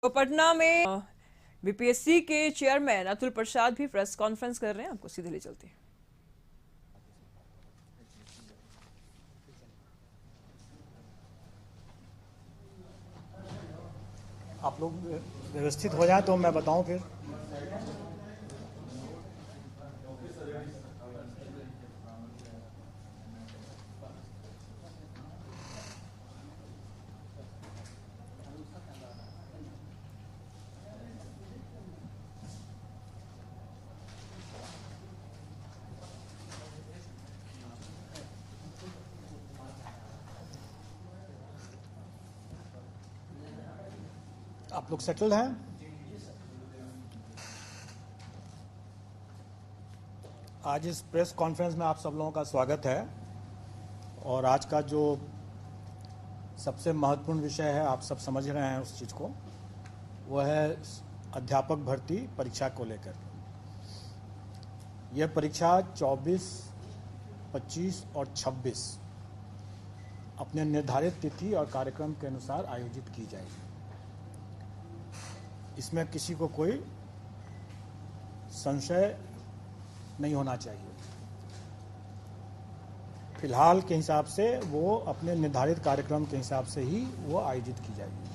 तो पटना में बीपीएससी के चेयरमैन अतुल प्रसाद भी प्रेस कॉन्फ्रेंस कर रहे हैं। आपको सीधे ले चलते हैं। आप लोग व्यवस्थित हो जाए तो मैं बताऊं फिर। आप लोग सेटल्ड हैं? आज इस प्रेस कॉन्फ्रेंस में आप सब लोगों का स्वागत है। और आज का जो सबसे महत्वपूर्ण विषय है, आप सब समझ रहे हैं उस चीज़ को, वो है अध्यापक भर्ती परीक्षा को लेकर। यह परीक्षा 24, 25 और 26 अपने निर्धारित तिथि और कार्यक्रम के अनुसार आयोजित की जाएगी। इसमें किसी को कोई संशय नहीं होना चाहिए। फिलहाल के हिसाब से वो अपने निर्धारित कार्यक्रम के हिसाब से ही वो आयोजित की जाएगी।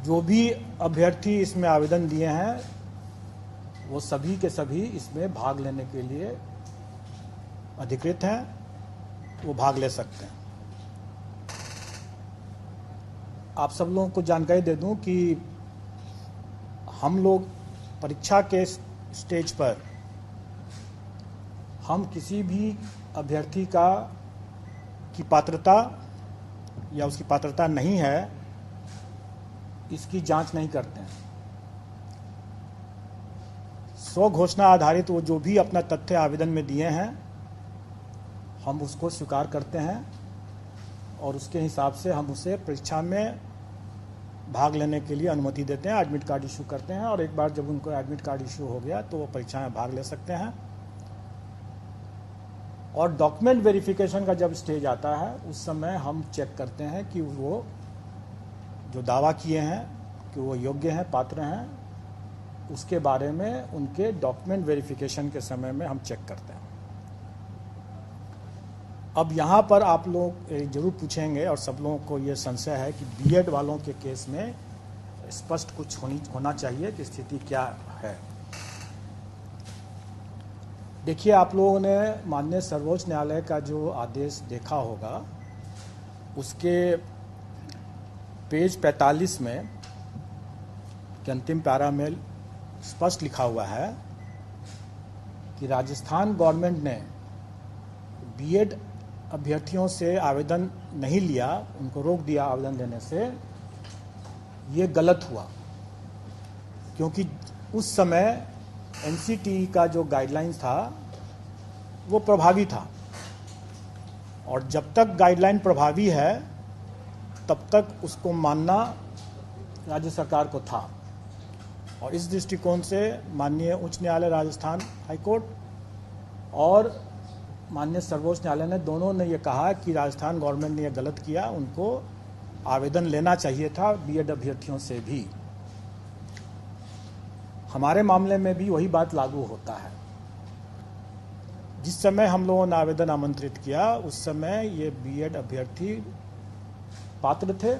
जो भी अभ्यर्थी इसमें आवेदन दिए हैं वो सभी के सभी इसमें भाग लेने के लिए अधिकृत हैं, वो भाग ले सकते हैं। आप सब लोगों को जानकारी दे दूं कि हम लोग परीक्षा के स्टेज पर हम किसी भी अभ्यर्थी की पात्रता या उसकी पात्रता नहीं है, इसकी जांच नहीं करते हैं। स्व घोषणा आधारित वो जो भी अपना तथ्य आवेदन में दिए हैं, हम उसको स्वीकार करते हैं और उसके हिसाब से हम उसे परीक्षा में भाग लेने के लिए अनुमति देते हैं, एडमिट कार्ड इशू करते हैं। और एक बार जब उनको एडमिट कार्ड इशू हो गया तो वो परीक्षा में भाग ले सकते हैं। और डॉक्यूमेंट वेरिफिकेशन का जब स्टेज आता है, उस समय हम चेक करते हैं कि वो जो दावा किए हैं कि वो योग्य हैं, पात्र हैं, उसके बारे में उनके डॉक्यूमेंट वेरिफिकेशन के समय में हम चेक करते हैं। अब यहाँ पर आप लोग जरूर पूछेंगे और सब लोगों को ये संशय है कि बीएड वालों के केस में स्पष्ट कुछ होना चाहिए कि स्थिति क्या है। देखिए, आप लोगों ने माननीय सर्वोच्च न्यायालय का जो आदेश देखा होगा, उसके पेज 45 में के अंतिम पैरा में स्पष्ट लिखा हुआ है कि राजस्थान गवर्नमेंट ने बीएड अभ्यर्थियों से आवेदन नहीं लिया, उनको रोक दिया आवेदन देने से। ये गलत हुआ, क्योंकि उस समय एनसीटी का जो गाइडलाइन था वो प्रभावी था, और जब तक गाइडलाइन प्रभावी है तब तक उसको मानना राज्य सरकार को था। और इस दृष्टिकोण से माननीय उच्च न्यायालय राजस्थान हाईकोर्ट और माननीय सर्वोच्च न्यायालय ने दोनों ने ये कहा कि राजस्थान गवर्नमेंट ने ये गलत किया, उनको आवेदन लेना चाहिए था बीएड अभ्यर्थियों से भी। हमारे मामले में भी वही बात लागू होता है। जिस समय हम लोगों ने आवेदन आमंत्रित किया, उस समय ये बीएड अभ्यर्थी पात्र थे,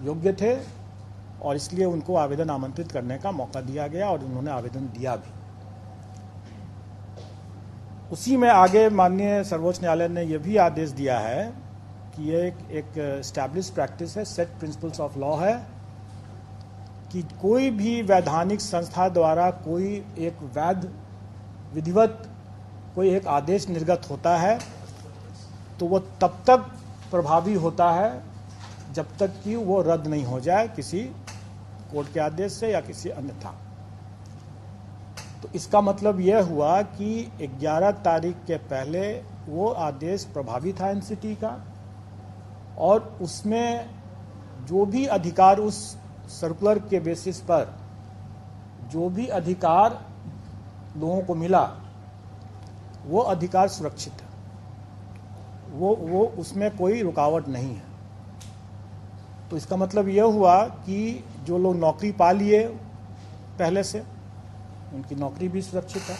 योग्य थे, और इसलिए उनको आवेदन आमंत्रित करने का मौका दिया गया और उन्होंने आवेदन दिया भी। उसी में आगे माननीय सर्वोच्च न्यायालय ने यह भी आदेश दिया है कि ये एक एस्टैब्लिश प्रैक्टिस है, सेट प्रिंसिपल्स ऑफ लॉ है, कि कोई भी वैधानिक संस्था द्वारा कोई एक वैध विधिवत कोई एक आदेश निर्गत होता है तो वो तब तक प्रभावी होता है जब तक कि वो रद्द नहीं हो जाए किसी कोर्ट के आदेश से या किसी अन्यथा। तो इसका मतलब यह हुआ कि 11 तारीख के पहले वो आदेश प्रभावी था एनसीटी का, और उसमें जो भी अधिकार उस सर्कुलर के बेसिस पर जो भी अधिकार लोगों को मिला, वो अधिकार सुरक्षित है, वो उसमें कोई रुकावट नहीं है। तो इसका मतलब यह हुआ कि जो लोग नौकरी पा लिए पहले से, उनकी नौकरी भी सुरक्षित है।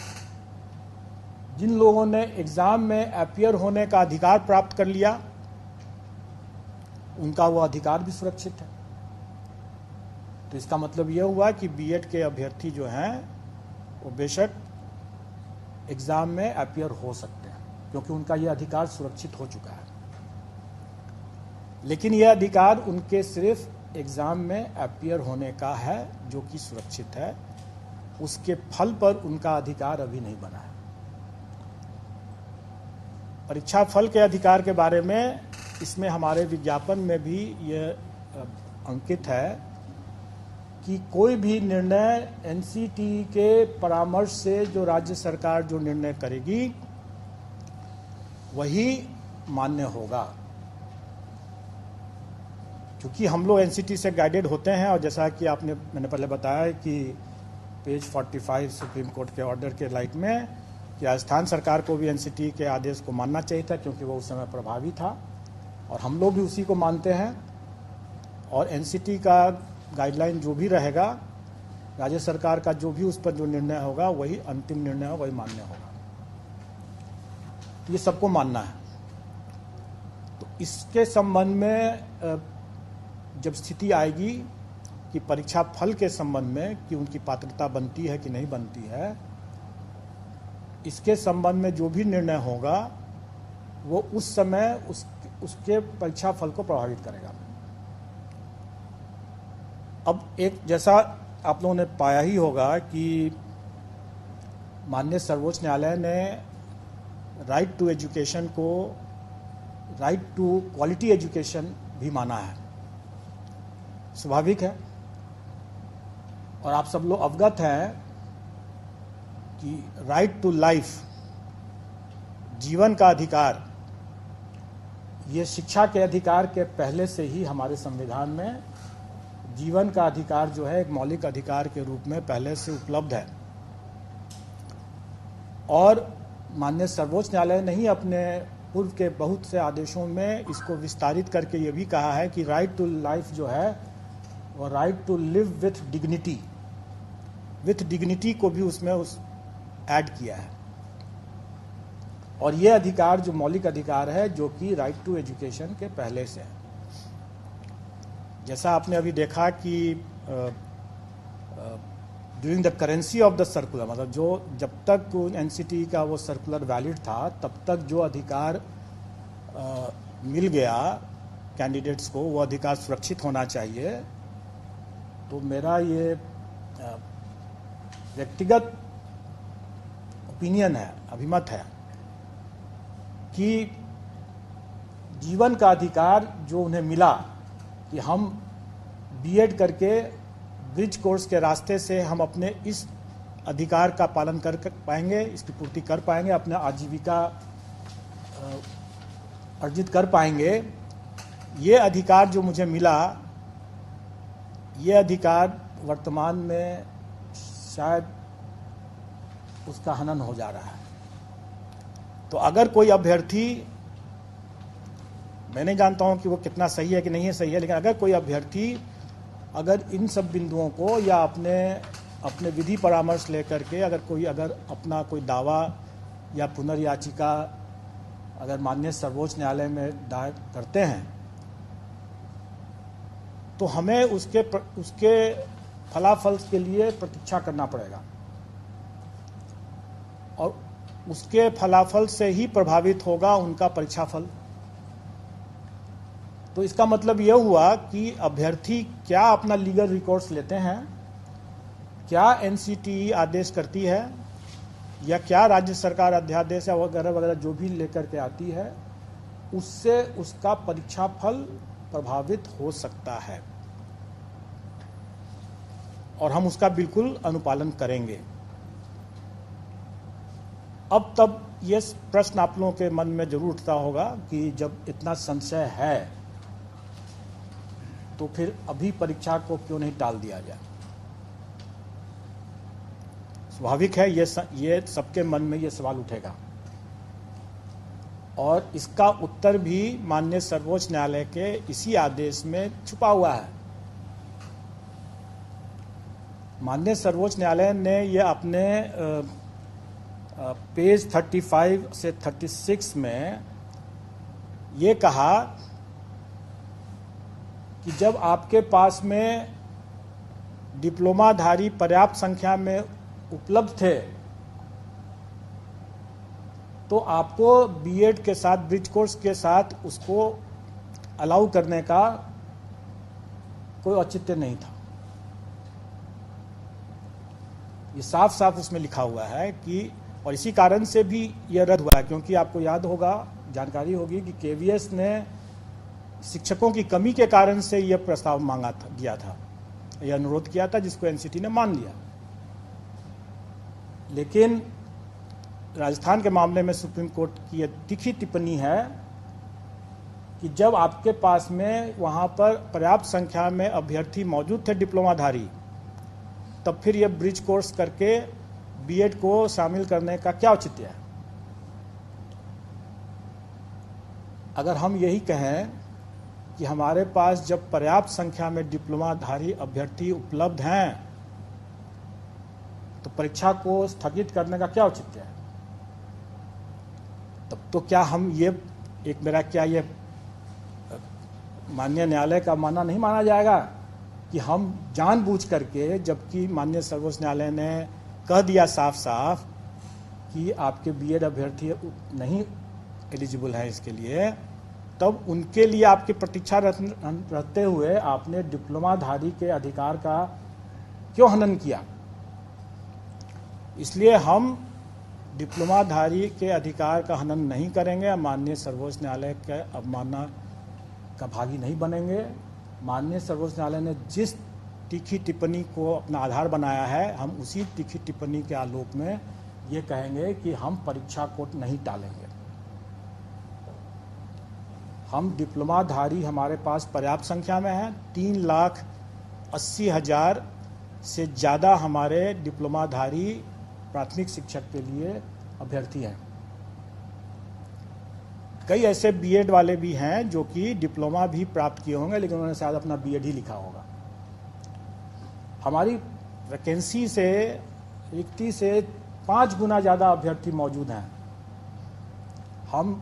जिन लोगों ने एग्ज़ाम में अपीयर होने का अधिकार प्राप्त कर लिया, उनका वो अधिकार भी सुरक्षित है। तो इसका मतलब यह हुआ कि बीएड के अभ्यर्थी जो हैं वो बेशक एग्ज़ाम में अपीयर हो सकते हैं, क्योंकि उनका यह अधिकार सुरक्षित हो चुका है। लेकिन यह अधिकार उनके सिर्फ एग्ज़ाम में अपीयर होने का है, जो कि सुरक्षित है। उसके फल पर उनका अधिकार अभी नहीं बना है। परीक्षा फल के अधिकार के बारे में इसमें हमारे विज्ञापन में भी यह अंकित है कि कोई भी निर्णय एनसीटी के परामर्श से जो राज्य सरकार जो निर्णय करेगी वही मान्य होगा। क्योंकि हम लोग एनसीटी से गाइडेड होते हैं, और जैसा कि मैंने पहले बताया कि पेज 45 सुप्रीम कोर्ट के ऑर्डर के लाइट में कि राजस्थान सरकार को भी एनसीटी के आदेश को मानना चाहिए था, क्योंकि वो उस समय प्रभावी था, और हम लोग भी उसी को मानते हैं। और एनसीटी का गाइडलाइन जो भी रहेगा, राज्य सरकार का जो भी उस पर जो निर्णय होगा वही अंतिम निर्णय होगा, वही मान्य होगा। ये सबको मानना है। तो इसके संबंध में जब स्थिति आएगी कि परीक्षा फल के संबंध में कि उनकी पात्रता बनती है कि नहीं बनती है, इसके संबंध में जो भी निर्णय होगा वो उस समय उसके परीक्षा फल को प्रभावित करेगा। अब एक जैसा आप लोगों ने पाया ही होगा कि माननीय सर्वोच्च न्यायालय ने राइट टू एजुकेशन को राइट टू क्वालिटी एजुकेशन भी माना है। स्वाभाविक है, और आप सब लोग अवगत हैं कि राइट टू लाइफ, जीवन का अधिकार, ये शिक्षा के अधिकार के पहले से ही हमारे संविधान में जीवन का अधिकार जो है एक मौलिक अधिकार के रूप में पहले से उपलब्ध है। और माननीय सर्वोच्च न्यायालय ने ही अपने पूर्व के बहुत से आदेशों में इसको विस्तारित करके ये भी कहा है कि राइट टू लाइफ जो है वो right to live with dignity को भी उसमें ऐड किया है। और ये अधिकार जो मौलिक अधिकार है, जो कि राइट टू एजुकेशन के पहले से है। जैसा आपने अभी देखा कि during the currency of the circular, मतलब जब तक एनसीटी का वो सर्कुलर वैलिड था, तब तक जो अधिकार मिल गया कैंडिडेट्स को, वो अधिकार सुरक्षित होना चाहिए। तो मेरा ये व्यक्तिगत ओपिनियन है, अभिमत है कि जीवन का अधिकार जो उन्हें मिला कि हम बीएड करके ब्रिज कोर्स के रास्ते से हम अपने इस अधिकार का पालन कर पाएंगे, इसकी पूर्ति कर पाएंगे, अपना आजीविका अर्जित कर पाएंगे। ये अधिकार जो मुझे मिला, ये अधिकार वर्तमान में शायद उसका हनन हो जा रहा है। तो अगर कोई अभ्यर्थी, मैं नहीं जानता हूं कि वो कितना सही है कि नहीं है सही है, लेकिन अगर कोई अभ्यर्थी अगर इन सब बिंदुओं को या अपने विधि परामर्श लेकर के अगर अपना कोई दावा या पुनर्याचिका अगर माननीय सर्वोच्च न्यायालय में दायर करते हैं, तो हमें उसके फलाफल के लिए प्रतीक्षा करना पड़ेगा, और उसके फलाफल से ही प्रभावित होगा उनका परीक्षा फल। तो इसका मतलब यह हुआ कि अभ्यर्थी क्या अपना लीगल रिकॉर्ड्स लेते हैं, क्या एनसीटी आदेश करती है, या क्या राज्य सरकार अध्यादेश या वगैरह वगैरह जो भी लेकर के आती है, उससे उसका परीक्षा फल प्रभावित हो सकता है, और हम उसका बिल्कुल अनुपालन करेंगे। अब तब ये प्रश्न आप लोगों के मन में जरूर उठता होगा कि जब इतना संशय है तो फिर अभी परीक्षा को क्यों नहीं टाल दिया जाए। स्वाभाविक है, ये सबके मन में ये सवाल उठेगा। और इसका उत्तर भी माननीय सर्वोच्च न्यायालय के इसी आदेश में छुपा हुआ है। माननीय सर्वोच्च न्यायालय ने यह अपने पेज 35 से 36 में ये कहा कि जब आपके पास में डिप्लोमाधारी पर्याप्त संख्या में उपलब्ध थे तो आपको बीएड के साथ, ब्रिज कोर्स के साथ उसको अलाउ करने का कोई औचित्य नहीं था। ये साफ साफ उसमें लिखा हुआ है कि, और इसी कारण से भी यह रद्द हुआ है, क्योंकि आपको याद होगा, जानकारी होगी कि केवीएस ने शिक्षकों की कमी के कारण से यह प्रस्ताव मांगा था, गया था, यह अनुरोध किया था, जिसको एनसीटी ने मान लिया। लेकिन राजस्थान के मामले में सुप्रीम कोर्ट की यह तीखी टिप्पणी है कि जब आपके पास में वहां पर पर्याप्त संख्या में अभ्यर्थी मौजूद थे डिप्लोमाधारी, तब फिर यह ब्रिज कोर्स करके बीएड को शामिल करने का क्या औचित्य है। अगर हम यही कहें कि हमारे पास जब पर्याप्त संख्या में डिप्लोमाधारी अभ्यर्थी उपलब्ध हैं तो परीक्षा को स्थगित करने का क्या औचित्य है, तब तो क्या हम ये माननीय न्यायालय का मानना नहीं माना जाएगा कि हम जानबूझ करके, जबकि माननीय सर्वोच्च न्यायालय ने कह दिया साफ साफ कि आपके बीएड अभ्यर्थी नहीं एलिजिबल है इसके लिए, तब उनके लिए आपकी प्रतीक्षा रहते हुए आपने डिप्लोमाधारी के अधिकार का क्यों हनन किया। इसलिए हम डिप्लोमाधारी के अधिकार का हनन नहीं करेंगे, माननीय सर्वोच्च न्यायालय के अवमानना का भागी नहीं बनेंगे। माननीय सर्वोच्च न्यायालय ने जिस तीखी टिप्पणी को अपना आधार बनाया है, हम उसी तीखी टिप्पणी के आलोक में ये कहेंगे कि हम परीक्षा को नहीं टालेंगे। हम डिप्लोमाधारी हमारे पास पर्याप्त संख्या में हैं, 3,80,000 से ज़्यादा हमारे डिप्लोमाधारी प्राथमिक शिक्षक के लिए अभ्यर्थी हैं। कई ऐसे बीएड वाले भी हैं जो कि डिप्लोमा भी प्राप्त किए होंगे, लेकिन उन्होंने शायद अपना बीएड ही लिखा होगा। हमारी वैकेंसी से, रिक्ति से 5 गुना ज़्यादा अभ्यर्थी मौजूद हैं। हम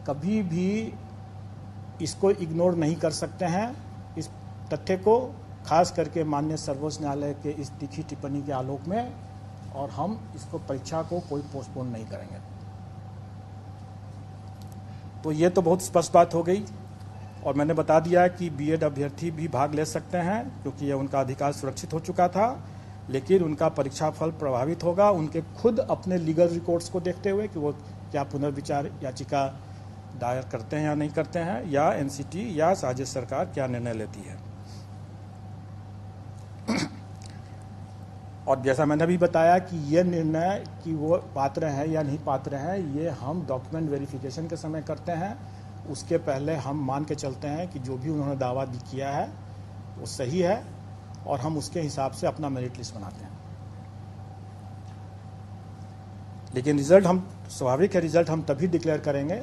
कभी भी इसको इग्नोर नहीं कर सकते हैं, इस तथ्य को, खास करके माननीय सर्वोच्च न्यायालय के इस तीखी टिप्पणी के आलोक में, और हम इसको, परीक्षा को कोई पोस्टपोन नहीं करेंगे। तो ये तो बहुत स्पष्ट बात हो गई, और मैंने बता दिया कि बीएड अभ्यर्थी भी भाग ले सकते हैं क्योंकि ये उनका अधिकार सुरक्षित हो चुका था, लेकिन उनका परीक्षा फल प्रभावित होगा उनके खुद अपने लीगल रिकॉर्ड्स को देखते हुए कि वो क्या पुनर्विचार याचिका दायर करते हैं या नहीं करते हैं, या एनसीटी या राज्य सरकार क्या निर्णय लेती है। और जैसा मैंने भी बताया कि ये निर्णय कि वो पात्र हैं या नहीं पात्र हैं, ये हम डॉक्यूमेंट वेरिफिकेशन के समय करते हैं। उसके पहले हम मान के चलते हैं कि जो भी उन्होंने दावा किया है वो सही है, और हम उसके हिसाब से अपना मेरिट लिस्ट बनाते हैं। लेकिन रिजल्ट हम, स्वाभाविक है, रिजल्ट हम तभी डिक्लेयर करेंगे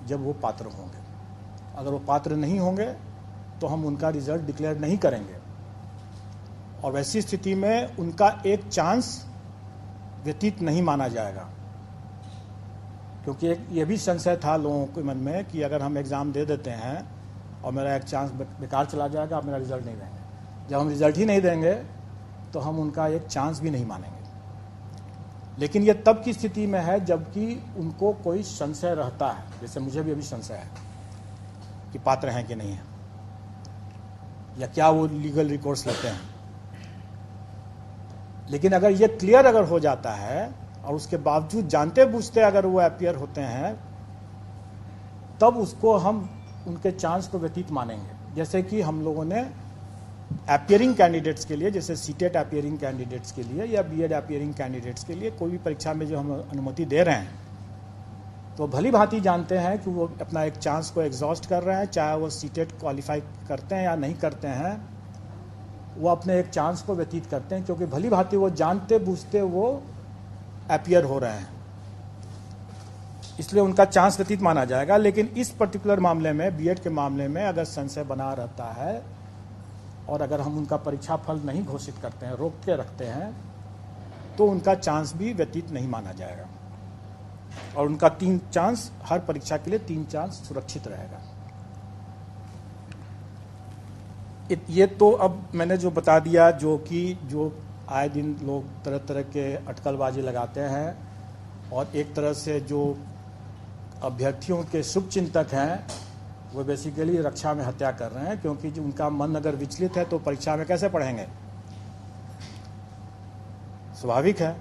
जब वो पात्र होंगे। अगर वो पात्र नहीं होंगे तो हम उनका रिजल्ट डिक्लेयर नहीं करेंगे, और वैसी स्थिति में उनका एक चांस व्यतीत नहीं माना जाएगा। क्योंकि एक ये भी संशय था लोगों के मन में कि अगर हम एग्ज़ाम दे देते हैं और मेरा एक चांस बेकार चला जाएगा, आप मेरा रिजल्ट नहीं देंगे। जब हम रिजल्ट ही नहीं देंगे तो हम उनका एक चांस भी नहीं मानेंगे। लेकिन ये तब की स्थिति में है जबकि उनको कोई संशय रहता है, जैसे मुझे भी अभी संशय है कि पात्र हैं कि नहीं है, या क्या वो लीगल रिकॉर्ड्स लेते हैं। लेकिन अगर ये क्लियर अगर हो जाता है और उसके बावजूद जानते बूझते अगर वो अपीयर होते हैं, तब उसको हम उनके चांस को व्यतीत मानेंगे। जैसे कि हम लोगों ने अपीयरिंग कैंडिडेट्स के लिए, जैसे सीटेट अपीयरिंग कैंडिडेट्स के लिए या बीएड अपीयरिंग कैंडिडेट्स के लिए कोई भी परीक्षा में जो हम अनुमति दे रहे हैं, तो भली भांति जानते हैं कि वो अपना एक चांस को एग्जॉस्ट कर रहे हैं, चाहे वो सीटेट क्वालिफाई करते हैं या नहीं करते हैं, वो अपने एक चांस को व्यतीत करते हैं, क्योंकि भली भांति वो जानते बूझते वो अपीयर हो रहे हैं। इसलिए उनका चांस व्यतीत माना जाएगा। लेकिन इस पर्टिकुलर मामले में, बीएड के मामले में अगर संशय बना रहता है और अगर हम उनका परीक्षा फल नहीं घोषित करते हैं, रोक के रखते हैं, तो उनका चांस भी व्यतीत नहीं माना जाएगा और उनका 3 चांस, हर परीक्षा के लिए 3 चांस सुरक्षित रहेगा। ये तो अब मैंने जो बता दिया, जो आए दिन लोग तरह तरह के अटकलबाजी लगाते हैं और एक तरह से जो अभ्यर्थियों के शुभचिंतक हैं वो बेसिकली रक्षा में हत्या कर रहे हैं, क्योंकि जो उनका मन अगर विचलित है तो परीक्षा में कैसे पढ़ेंगे, स्वाभाविक है।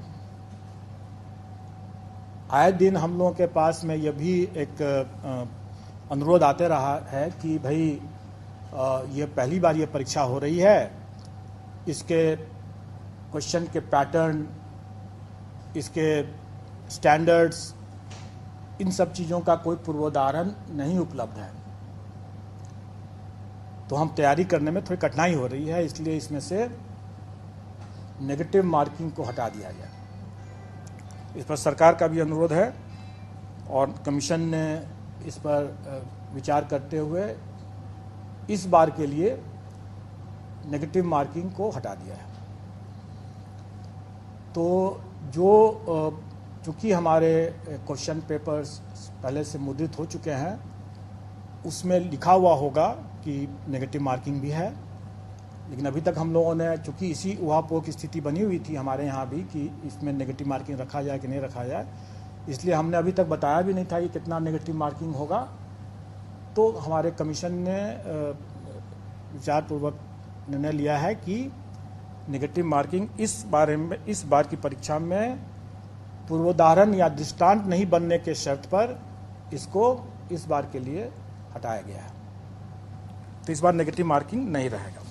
आए दिन हम लोगों के पास में यह भी एक अनुरोध आते रहा है कि भाई ये पहली बार ये परीक्षा हो रही है, इसके क्वेश्चन के पैटर्न, इसके स्टैंडर्ड्स, इन सब चीज़ों का कोई पूर्वोदाहरण नहीं उपलब्ध है, तो हम तैयारी करने में थोड़ी कठिनाई हो रही है, इसलिए इसमें से नेगेटिव मार्किंग को हटा दिया गया। इस पर सरकार का भी अनुरोध है और कमीशन ने इस पर विचार करते हुए इस बार के लिए नेगेटिव मार्किंग को हटा दिया है। तो जो चूँकि हमारे क्वेश्चन पेपर्स पहले से मुद्रित हो चुके हैं, उसमें लिखा हुआ होगा कि नेगेटिव मार्किंग भी है, लेकिन अभी तक हम लोगों ने, चूँकि इसी उहापोह की स्थिति बनी हुई थी हमारे यहाँ भी कि इसमें नेगेटिव मार्किंग रखा जाए कि नहीं रखा जाए, इसलिए हमने अभी तक बताया भी नहीं था कि कितना नेगेटिव मार्किंग होगा। तो हमारे कमीशन ने विचारपूर्वक निर्णय लिया है कि नेगेटिव मार्किंग इस बार की परीक्षा में पूर्वोदाहरण या दृष्टांत नहीं बनने के शर्त पर इसको इस बार के लिए हटाया गया है। तो इस बार नेगेटिव मार्किंग नहीं रहेगा।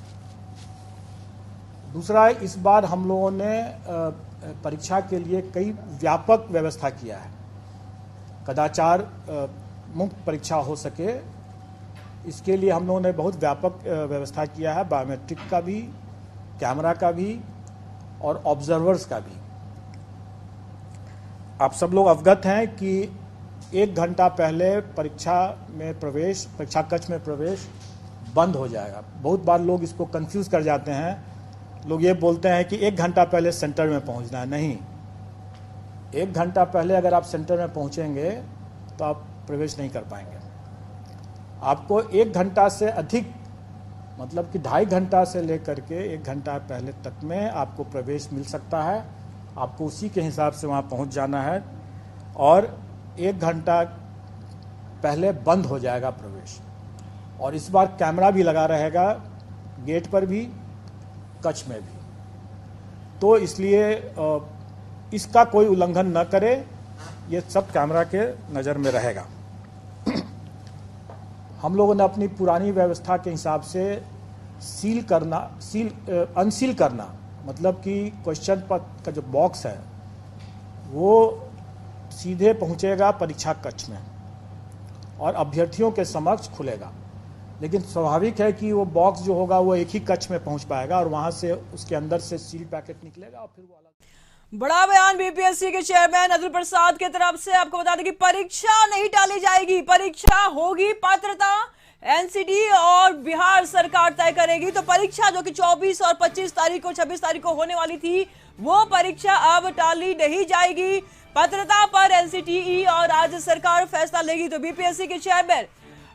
दूसरा, इस बार हम लोगों ने परीक्षा के लिए कई व्यापक व्यवस्था किया है, कदाचार मुक्त परीक्षा हो सके, इसके लिए हम लोगों ने बहुत व्यापक व्यवस्था किया है, बायोमेट्रिक का भी, कैमरा का भी और ऑब्जर्वर्स का भी। आप सब लोग अवगत हैं कि 1 घंटा पहले परीक्षा कक्ष में प्रवेश बंद हो जाएगा। बहुत बार लोग इसको कंफ्यूज कर जाते हैं, लोग ये बोलते हैं कि 1 घंटा पहले सेंटर में पहुंचना है। नहीं, 1 घंटा पहले अगर आप सेंटर में पहुंचेंगे तो आप प्रवेश नहीं कर पाएंगे। आपको 1 घंटा से अधिक, मतलब कि 2.5 घंटा से लेकर के 1 घंटा पहले तक में आपको प्रवेश मिल सकता है। आपको उसी के हिसाब से वहाँ पहुँच जाना है और 1 घंटा पहले बंद हो जाएगा प्रवेश। और इस बार कैमरा भी लगा रहेगा, गेट पर भी, कक्ष में भी। तो इसलिए इसका कोई उल्लंघन न करे, ये सब कैमरा के नज़र में रहेगा। हम लोगों ने अपनी पुरानी व्यवस्था के हिसाब से अनसील करना, मतलब कि क्वेश्चन पत्र का जो बॉक्स है वो सीधे पहुंचेगा परीक्षा कक्ष में और अभ्यर्थियों के समक्ष खुलेगा। लेकिन स्वाभाविक है कि वो बॉक्स जो होगा वो एक ही कक्ष में पहुंच पाएगा और वहां से उसके अंदर से सील पैकेट निकलेगा और फिर वो अलग। बड़ा बयान बीपीएससी के चेयरमैन अतुल प्रसाद की तरफ से। आपको बता दें कि परीक्षा नहीं टाली जाएगी, परीक्षा होगी, पात्रता एनसीटी और बिहार सरकार तय करेगी। तो परीक्षा जो कि 24 और 25 तारीख को, 26 तारीख को होने वाली थी, वो परीक्षा अब टाली नहीं जाएगी। पात्रता पर एनसीटीई और राज्य सरकार फैसला लेगी। तो बीपीएससी के चेयरमैन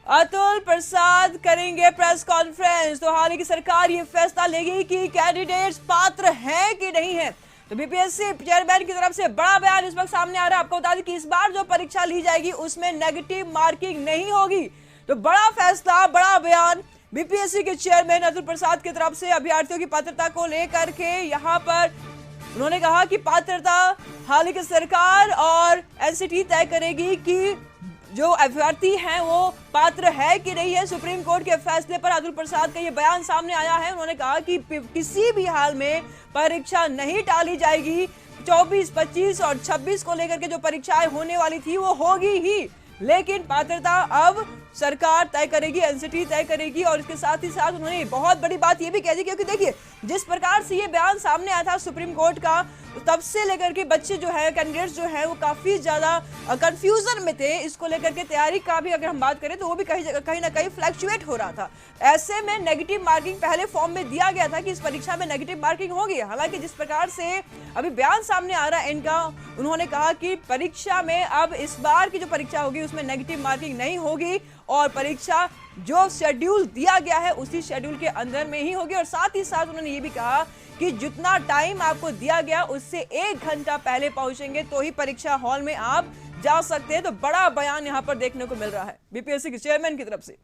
अतुल प्रसाद करेंगे प्रेस कॉन्फ्रेंस। तो हाल ही की सरकार ये फैसला लेगी कि कैंडिडेट्स पात्र हैं कि नहीं है। तो बीपीएससी चेयरमैन की तरफ से बड़ा बयान इस वक्त सामने आ रहा है। आपको बता दें कि इस बार जो परीक्षा ली जाएगी उसमें नेगेटिव मार्किंग नहीं होगी। तो बड़ा फैसला, बड़ा बयान बीपीएससी के चेयरमैन अतुल प्रसाद की तरफ से अभ्यर्थियों की पात्रता को लेकर के। यहाँ पर उन्होंने कहा कि पात्रता हाल ही की सरकार और एनसीटी तय करेगी कि जो अभ्यर्थी हैं वो पात्र है कि नहीं है। सुप्रीम कोर्ट के फैसले पर अतुल प्रसाद का ये बयान सामने आया है। उन्होंने कहा कि किसी भी हाल में परीक्षा नहीं टाली जाएगी। 24, 25 और 26 को लेकर के जो परीक्षाएं होने वाली थी वो होगी ही, लेकिन पात्रता अब सरकार तय करेगी, एनसीटी तय करेगी। और इसके साथ ही साथ उन्होंने बहुत बड़ी बात ये भी कह दी, क्योंकि देखिए जिस प्रकार से ये बयान सामने आया था सुप्रीम कोर्ट का, तब से लेकर के बच्चे जो है, कैंडिडेट्स जो है, वो काफी ज्यादा कंफ्यूजन में थे। इसको लेकर के तैयारी का भी अगर हम बात करें तो वो भी कहीं ना कहीं फ्लक्चुएट हो रहा था। ऐसे में नेगेटिव मार्किंग पहले फॉर्म में दिया गया था कि इस परीक्षा में नेगेटिव मार्किंग होगी। हालांकि जिस प्रकार से अभी बयान सामने आ रहा है इनका, उन्होंने कहा कि परीक्षा में अब इस बार की जो परीक्षा होगी उसमें नेगेटिव मार्किंग नहीं होगी और परीक्षा जो शेड्यूल दिया गया है उसी शेड्यूल के अंदर में ही होगी। और साथ ही साथ उन्होंने ये भी कहा कि जितना टाइम आपको दिया गया उससे 1 घंटा पहले पहुंचेंगे तो ही परीक्षा हॉल में आप जा सकते हैं। तो बड़ा बयान यहां पर देखने को मिल रहा है बीपीएससी के चेयरमैन की तरफ से।